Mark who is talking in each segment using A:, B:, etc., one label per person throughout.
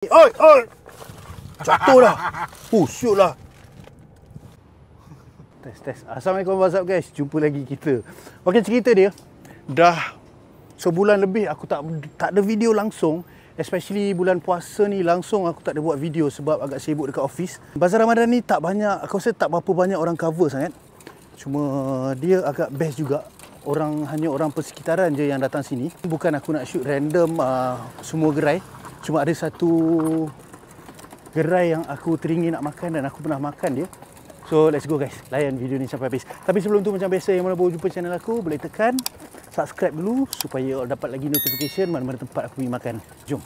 A: Oi, oi. Jatuh dah. Shoot lah. Tes. Assalamualaikum, what's up guys? Jumpa lagi kita. Okey, cerita dia. Dah sebulan lebih aku tak ada video langsung. Especially bulan puasa ni langsung aku tak ada buat video sebab agak sibuk dekat office. Bazar Ramadan ni tak banyak, aku rasa tak berapa banyak orang cover sangat. Cuma dia agak best juga. Hanya orang persekitaran je yang datang sini. Bukan aku nak shoot random semua gerai. Cuma ada satu gerai yang aku teringin nak makan dan aku pernah makan dia. So let's go guys, layan video ni sampai habis. Tapi sebelum tu macam biasa, yang mana baru jumpa channel aku, boleh tekan subscribe dulu supaya dapat lagi notification mana-mana tempat aku pergi makan. Jom.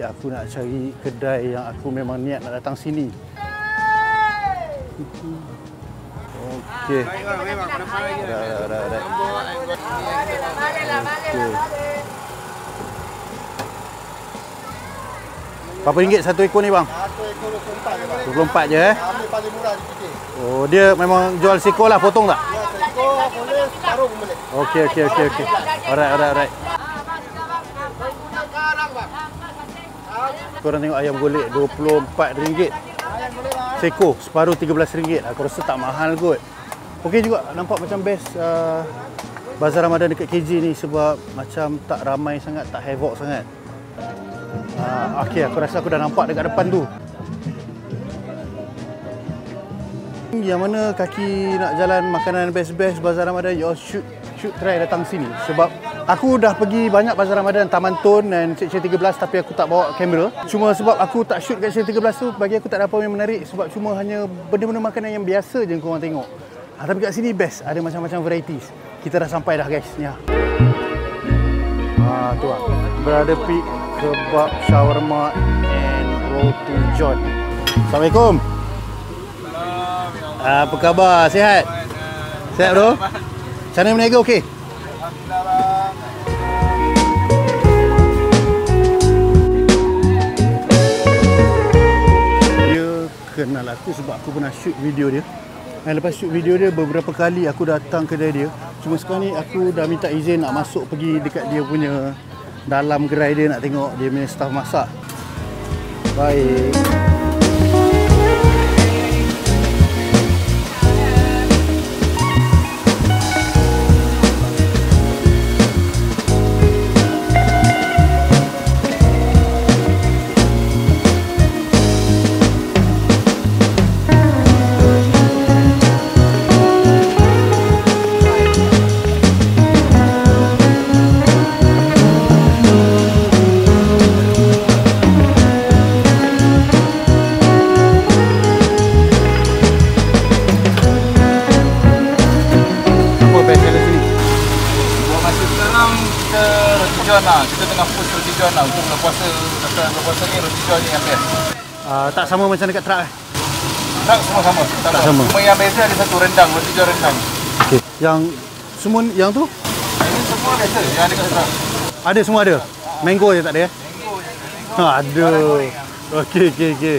A: Aku nak cari kedai yang aku memang niat nak datang sini. Okey. Dah. Berapa ringgit satu ekor ni bang? Satu ekor 24 je bang. 24 je Ambil paling murah di sini. Oh, dia memang jual seekor lah, potong tak? Ya, seekor boleh, separuh pun boleh. Okey. Alright. Korang tengok ayam golek RM24. Seekor, separuh RM13. Aku rasa tak mahal kot. Okey juga, nampak macam best Bazar Ramadan dekat KJ ni sebab macam tak ramai sangat, tak havoc sangat. Okey, aku rasa aku dah nampak dekat depan tu. Yang mana kaki nak jalan makanan best-best Bazar Ramadan, you all should try datang sini. Sebab aku dah pergi banyak Bazar Ramadan, Taman Tun dan Seksyen 13 tapi aku tak bawa kamera. Cuma sebab aku tak shoot kat Seksyen 13 tu, bagi aku tak ada apa yang menarik sebab cuma hanya benda-benda makanan yang biasa je korang tengok. Tapi kat sini best, ada macam-macam varieties. Kita dah sampai dah guys ni. Tu lah. Brother Pig, kebab, shawarma and roti john. Assalamualaikum. Apa khabar? Sihat? Sihat bro? Macam mana berniaga okey? Dia kenal aku sebab aku pernah shoot video dia. Dan lepas shoot video dia, beberapa kali aku datang kedai dia. Cuma sekarang ni aku dah minta izin nak masuk pergi dekat dia punya dalam gerai dia, nak tengok dia punya staff masak. Baik.
B: Kita tengah push roti john lah untuk bulan puasa. Bulan puasa ni roti john ni yang best.
A: Tak sama macam dekat truck
B: Truck semua sama. Tak sama. Cuma yang beza ada satu rendang, roti john rendang.
A: Okey. Yang semua yang tu?
B: Ini semua biasa yang ada kat truck.
A: Ada, semua ada. Mango je tak ada
B: Mango je.
A: Aduh. Okey.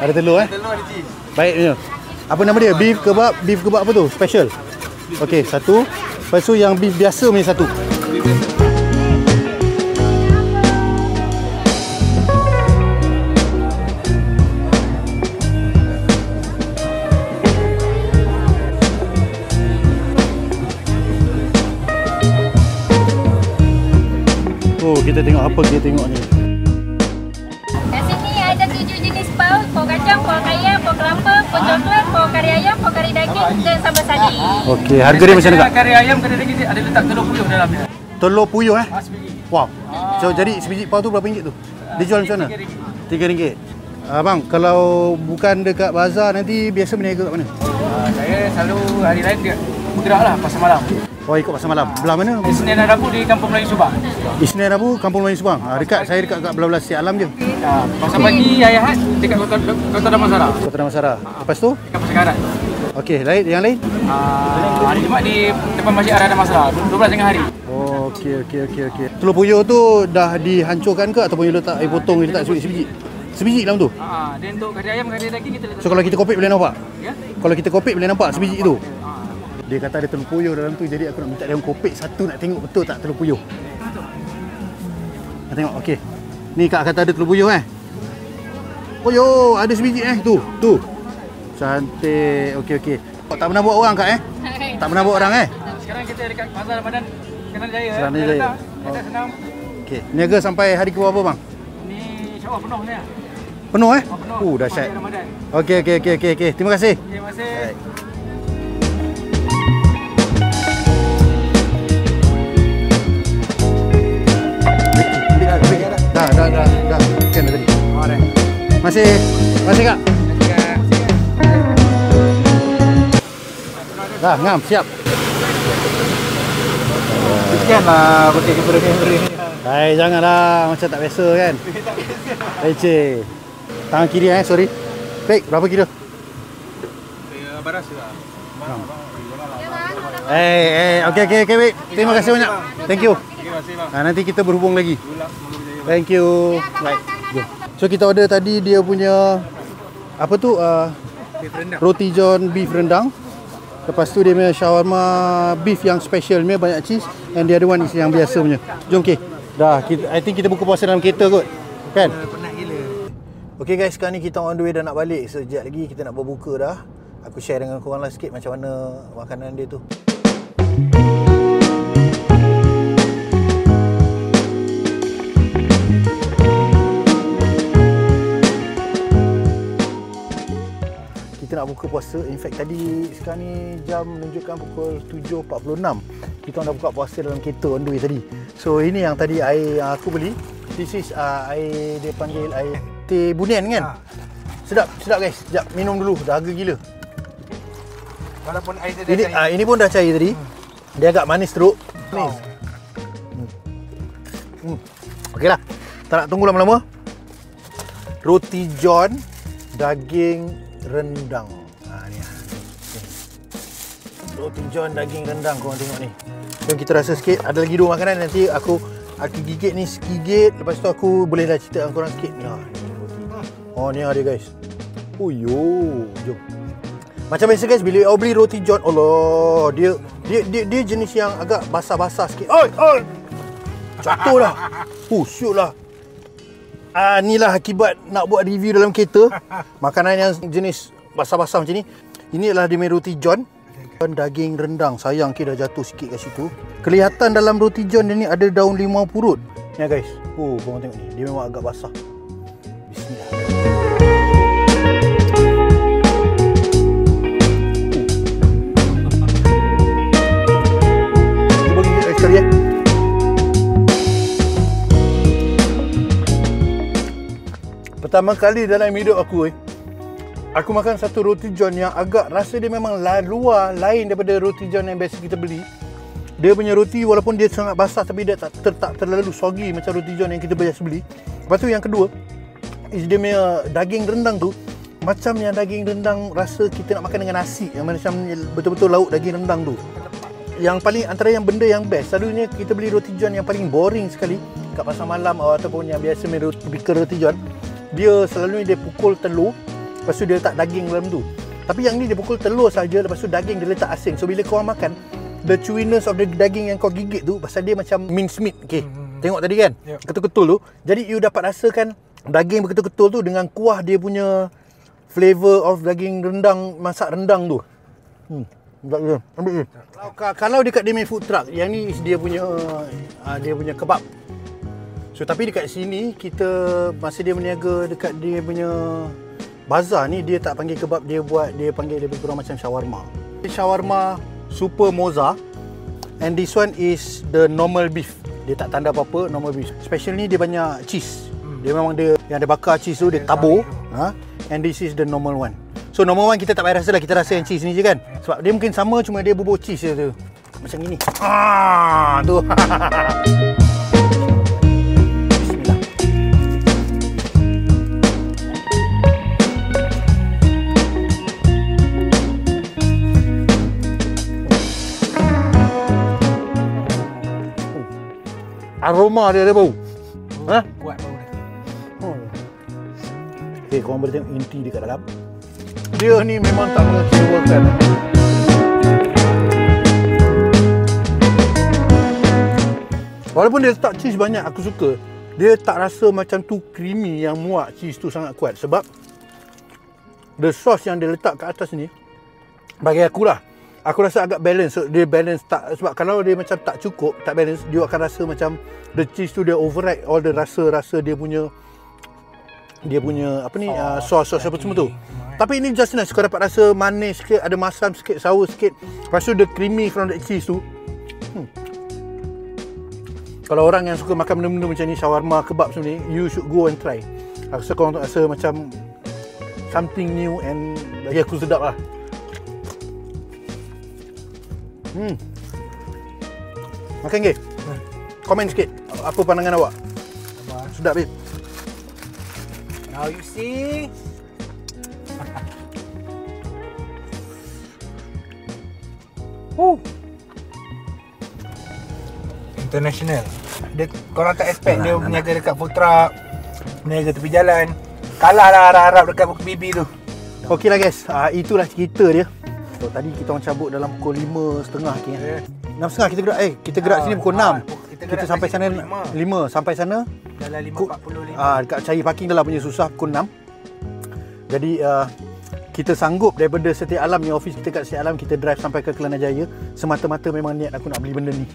A: Ada telur
B: Telur ada cheese.
A: Baiknya. Apa nama dia? Beef kebab apa tu? Special. Okey, satu. Lepas tu yang beef biasa punya satu. Oh, kita tengok apa kita tengok ni.
C: Kat sini ada 7 jenis paus, paus kacang, paus ayam, paus kelapa, paus coklat, paus kari ayam, paus kari daging dan sambal sadi.
A: Okey, harga dia macam mana kak?
B: Kari ayam, kari daging ada letak telur puyuh dalam dia.
A: Telur puyuh
B: Sebiji.
A: Wow. So jadi sebiji paus tu berapa ringgit tu? Dia jual macam mana? RM3. Abang, kalau bukan dekat bazar nanti biasa berniaga kat mana?
B: Saya selalu hari lain dia bergerak lah pasar malam.
A: Oh, ikut pasar malam. Belah mana?
B: Isnin dan Rabu di Kampung Melayu Subang.
A: Isnin Rabu Kampung Melayu Subang. Dekat, saya dekat belah-belah Siak Alam je.
B: Pasar pagi Hari Ahad dekat Kota Damansara.
A: Kota Damansara. Lepas tu?
B: Dekat Pasar Karat.
A: Okey, yang lain?
B: Hari Jumaat di depan Masjid Ar-Rahman Damansara. 12 tengah hari.
A: Oh, Okey. Telur puyuh tu dah dihancurkan ke ataupun you letak, potong, you letak sebiji? Sebiji dalam tu?
B: Dia untuk kari ayam, kari daging kita letak.
A: So kalau kita kopek boleh nampak?
B: Ya?
A: Kalau kita kopek boleh nampak sebiji tu? Dia kata ada telur puyuh dalam tu, jadi aku nak minta dia kopek satu nak tengok betul tak telur puyuh. Nak tengok, okey. Ni Kak kata ada telur puyuh Puyuh, ada sebiji tu. Cantik. Okey. Tak pernah buat orang Kak Tak pernah buat orang
B: Sekarang kita dekat Pasar Ramadan Kenan Jaya.
A: Kenan Jaya.
B: Kita senang.
A: Okey, niaga sampai hari ke berapa bang?
B: Ni insya-Allah penuh ni.
A: Penuh
B: Penuh.
A: Dahsyat.
B: Ramadan.
A: Okey. Terima kasih.
B: Terima kasih.
A: Alright. Dah. Kan dah tadi.
B: Alright.
A: Masih Kak. Dah, ngam, siap.
B: Sekianlah pakai kamera ni.
A: Hai, janganlah macam tak biasa kan. Leceh. Tangan kiri sorry. Baik, berapa kira?
B: Baras lah.
A: Okey, baik. Terima kasih banyak. Thank you.
B: Terima kasih bang.
A: Nanti kita berhubung lagi. Thank you. Baik. Jom. So kita order tadi dia punya apa tu? Roti john beef rendang. Lepas tu dia punya shawarma beef yang special ni banyak cheese, and the other one is yang biasa punya. Jom dah, I think kita buka puasa dalam kereta kot. Kan?
B: Penat gila.
A: Okay guys, sekarang ni kita on the way dah nak balik. Sekejap lagi kita nak berbuka dah. Aku share dengan korang lah sikit macam mana makanan dia tu. Kita nak buka puasa. In fact tadi sekarang ni jam menunjukkan pukul 7.46. Kita dah buka puasa dalam kereta on the way tadi. So ini yang tadi air yang aku beli. This is air, dia panggil air teh bunian kan? Sedap guys. Sekejap minum dulu. Dahaga gila.
B: Walaupun air dia dah cair.
A: Ini pun dah cair tadi. Dia agak manis teruk. Manis. Okeylah. Tak nak tunggu lama-lama. Roti john daging rendang. Ni. Roti john daging rendang, korang tengok ni. Jom kita rasa sikit. Ada lagi dua makanan, nanti aku gigit ni sekigit. Lepas tu aku boleh dah cerita dengan korang sikit. Ni roti. Ni ada guys. Jom. Macam biasa guys, bila awak beli roti john, Allah, dia jenis yang agak basah-basah sikit. Oi. Jatuh dah. Syuk lah. Inilah akibat nak buat review dalam kereta. Makanan yang jenis basah-basah macam ni. Ini adalah dia roti john. Daging rendang. Sayang dah jatuh sikit kat situ. Kelihatan dalam roti john dia ni ada daun limau purut. Ni guys. Korang tengok ni. Dia memang agak basah. Bismillah. Cuba gigit sekali Pertama kali dalam hidup aku aku makan satu roti john yang agak rasa dia memang luar lain daripada roti john yang biasa kita beli. Dia punya roti walaupun dia sangat basah tapi dia tak terlalu soggy macam roti john yang kita biasa beli. Lepas tu yang kedua is dia punya daging rendang tu macam yang daging rendang rasa kita nak makan dengan nasi, yang macam betul-betul lauk daging rendang tu. Yang paling antara yang benda yang best, selalunya kita beli roti john yang paling boring sekali kat pasar malam ataupun yang biasa biker roti john. Dia selalunya dia pukul telur, lepas tu dia letak daging dalam tu. Tapi yang ni dia pukul telur saja, lepas tu daging dia letak asing. So bila kau makan, the chewiness of the daging yang kau gigit tu, pasal dia macam mince meat. Tengok tadi kan? Ketul-ketul tu. Jadi you dapat rasakan daging berketul-ketul tu dengan kuah dia punya flavor of daging rendang, masak rendang tu. Ambil ni. Kalau dekat dia punya food truck, yang ni is dia punya kebab. So tapi dekat sini kita masa dia berniaga dekat dia punya bazar ni, dia tak panggil kebab, dia panggil lebih kurang macam shawarma. Shawarma super moza, and this one is the normal beef. Dia tak tanda apa-apa, normal beef. Special ni dia banyak cheese. Dia memang dia yang dia bakar cheese tu dia tabur. And this is the normal one. So normal one kita tak payah rasa lah, kita rasa yang cheese ni je kan. Sebab dia mungkin sama, cuma dia bubur cheese je tu. Macam gini. Tu. aroma dia ada bau. Ha?
B: Kuat bau dia.
A: Okay, korang boleh tengok inti dekat dalam. Dia ni memang tak mengecewakan. Walaupun dia letak cheese banyak, aku suka. Dia tak rasa macam tu creamy yang muak cheese tu sangat kuat. Sebab the sauce yang dia letak kat atas ni, bagi aku lah, aku rasa agak balance. So, dia balance tak, sebab kalau dia macam tak cukup, tak balance, dia akan rasa macam the cheese tu dia override all the rasa-rasa dia punya apa ni, sauce apa semua tu. Tapi ini just nice. Kau dapat rasa manis sikit, ada masam sikit, sour sikit. Lepas tu the creamy from the cheese tu. Kalau orang yang suka makan benda-benda macam ni, shawarma, kebab semua ni, you should go and try. Aku rasa korang rasa macam something new and bagi aku sedap lah. Makan ke? Komen sikit. Apa pandangan awak? Sedap babe.
B: Now you see. International. Dia, korang tak expect dia berniaga dekat food truck, berniaga tepi jalan. Kalah lah harap-harap dekat Bibi tu.
A: Okey lah guys, itulah cerita dia. So, tadi kita orang cabut dalam pukul 5.30 kira. 6.30 kita gerak. Kita gerak sini pukul 6. Kita sampai sana 5. Sampai sana
B: dalam 5.45.
A: dekat cari parking dah lah punya susah pukul 6. Jadi kita sanggup daripada Setia Alam ni, office kita kat Setia Alam, kita drive sampai ke Kelana Jaya semata-mata memang niat aku nak beli benda ni.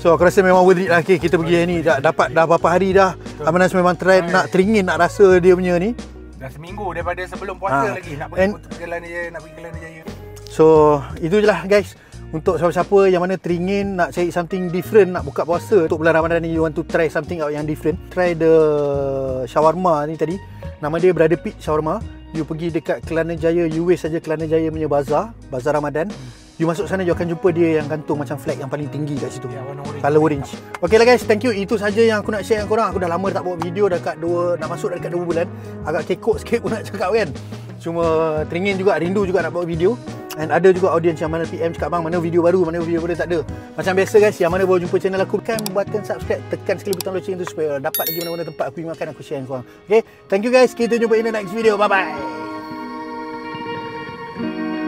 A: So aku rasa memang worth it lah. Okay, kita pergi hari ni dah berapa hari dah. Amanas memang try nak teringin nak rasa dia punya ni.
B: Dah seminggu daripada sebelum puasa lagi nak pergi Kelana Jaya,
A: So itu je lah guys. Untuk siapa-siapa yang mana teringin nak cari something different, nak buka puasa untuk bulan Ramadan ni, you want to try something out yang different, try the shawarma ni tadi. Nama dia Brother Pete Shawarma. You pergi dekat Kelana Jaya, you waste saja Kelana Jaya punya bazar Ramadan. You masuk sana, you akan jumpa dia yang gantung macam flag yang paling tinggi kat situ, color orange. Okay lah guys, thank you. Itu saja yang aku nak share dengan korang. Aku dah lama tak buat video, nak masuk dekat 2 bulan. Agak kekok sikit pun nak cakap kan. Cuma teringin juga, rindu juga nak buat video. And ada juga audience yang mana PM cakap, bang, mana video baru, tak ada. Macam biasa guys, yang mana baru jumpa channel aku, tekan button subscribe, tekan sekali butang loceng tu supaya dapat lagi mana-mana tempat aku makan, aku share dengan korang. Okay, thank you guys. Kita jumpa in the next video. Bye bye.